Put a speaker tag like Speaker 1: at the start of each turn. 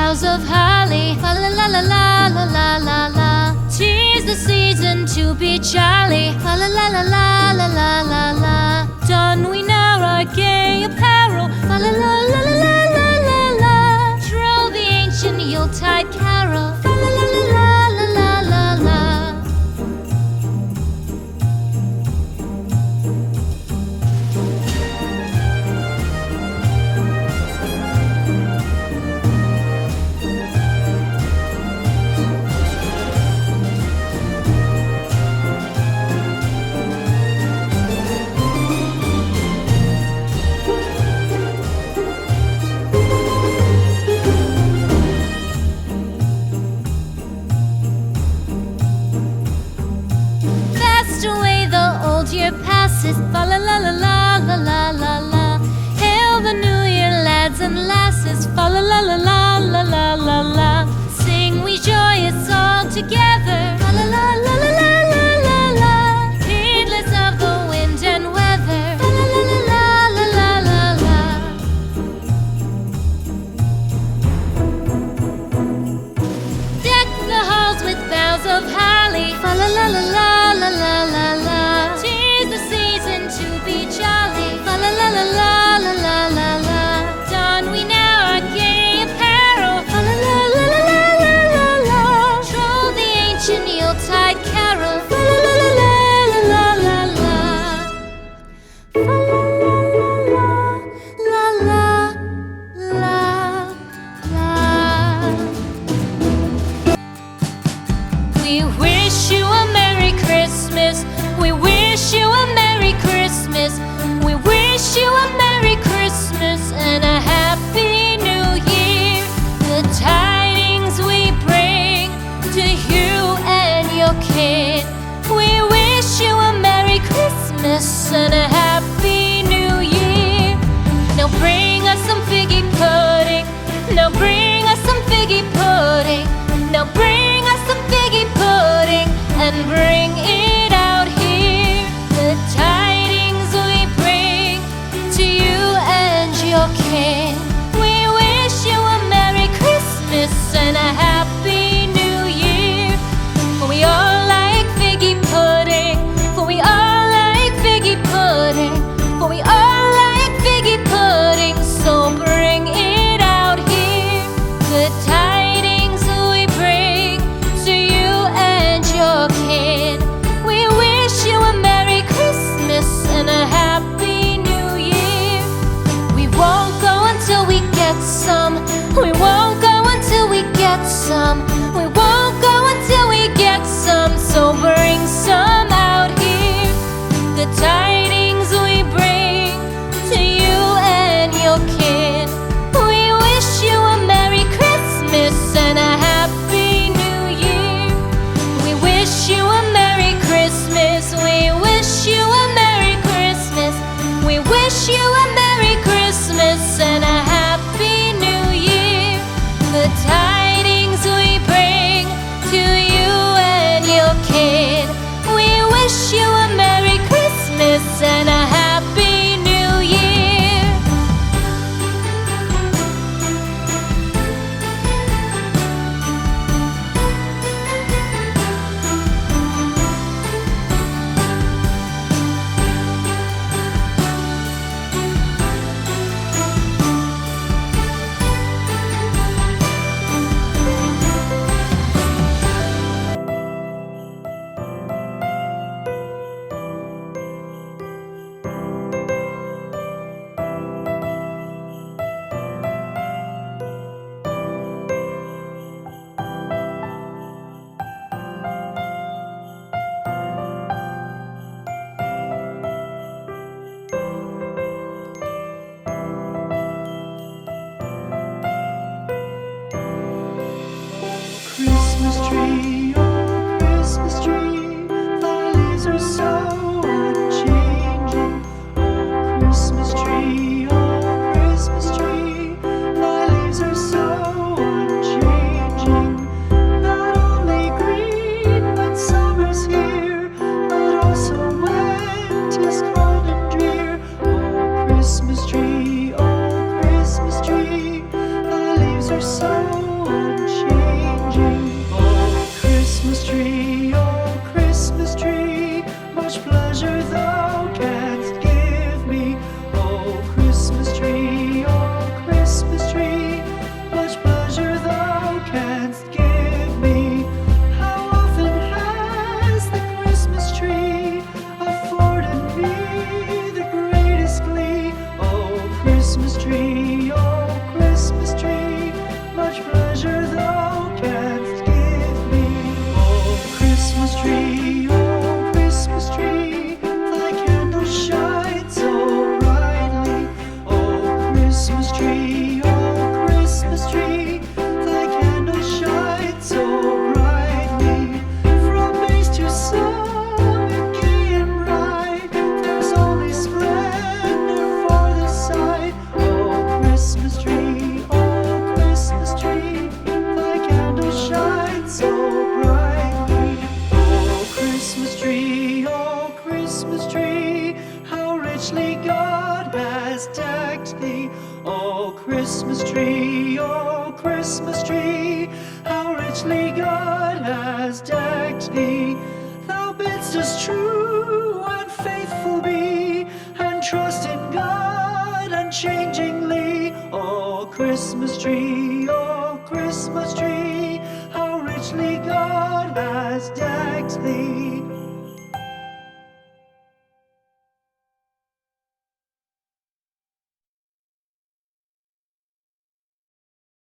Speaker 1: boughs of holly, fa la la la la la la la la. 'Tis the season to be jolly, fa la la la la la la la la. Don we now our gay apparel, fa la la la la la la la la. Troll the ancient Yuletide carol, fa la la la la la la la la. voices, fa la la la la la la la la. Sing we joyous all together, fa la la la la la la la la. Heedless of the wind and weather, fa la la la la la la la. Deck the halls with boughs of holly, fa la la la la la la la la. 'Tis the season to be jolly, fa la la la la la la la la. Don we now our gay apparel, fa la la la la la la la la. Troll the ancient Yuletide carol, fa la la la la la la la. Fa la la la la la la. We wish you a Merry Christmas. We wish you a Merry Christmas. We wish you a Merry Christmas and a Happy New Year. The tidings we bring to you and your kin. We wish you a Merry Christmas and a Happy New Year. Now bring us some figgy pudding. Now bring us some figgy pudding. Now bring us some figgy pudding and bring it out here. The tidings we bring to you and your kin. We wish you a Merry Christmas and a Happy New Year. For we all like figgy pudding. For we all like figgy pudding. For we all like figgy pudding. So bring it out here. The tidings we bring to you and your kin. We wish you a Merry Christmas and a Happy New Year. We won't go until we get some. We won't go until we get some. We won't go until we get some. So bring some out here. The tidings we bring to you and your kin. We wish you a Merry Christmas and a Happy New Year. We wish you a Merry Christmas. We wish you a Merry Christmas. We wish you a Merry Christmas and a Happy New Year. The tidings we bring to you and your kin. We wish you a Merry Christmas and a Happy New Year.
Speaker 2: Christmas tree, oh Christmas tree, thy leaves are so unchanging. Oh Christmas tree, thy leaves are so unchanging. Not only green when summer's here, but also when 'tis cold and drear. Oh Christmas tree, thy leaves are so unchanging. Oh Christmas tree, much pleasure thou canst give me. Oh Christmas tree, much pleasure thou canst give me. How often has the Christmas tree afforded me the greatest glee? Oh Christmas tree, much oh Christmas tree, how richly God has decked thee. Thou bidst us true and faithful be, and trust in God unchangingly. Oh Christmas tree,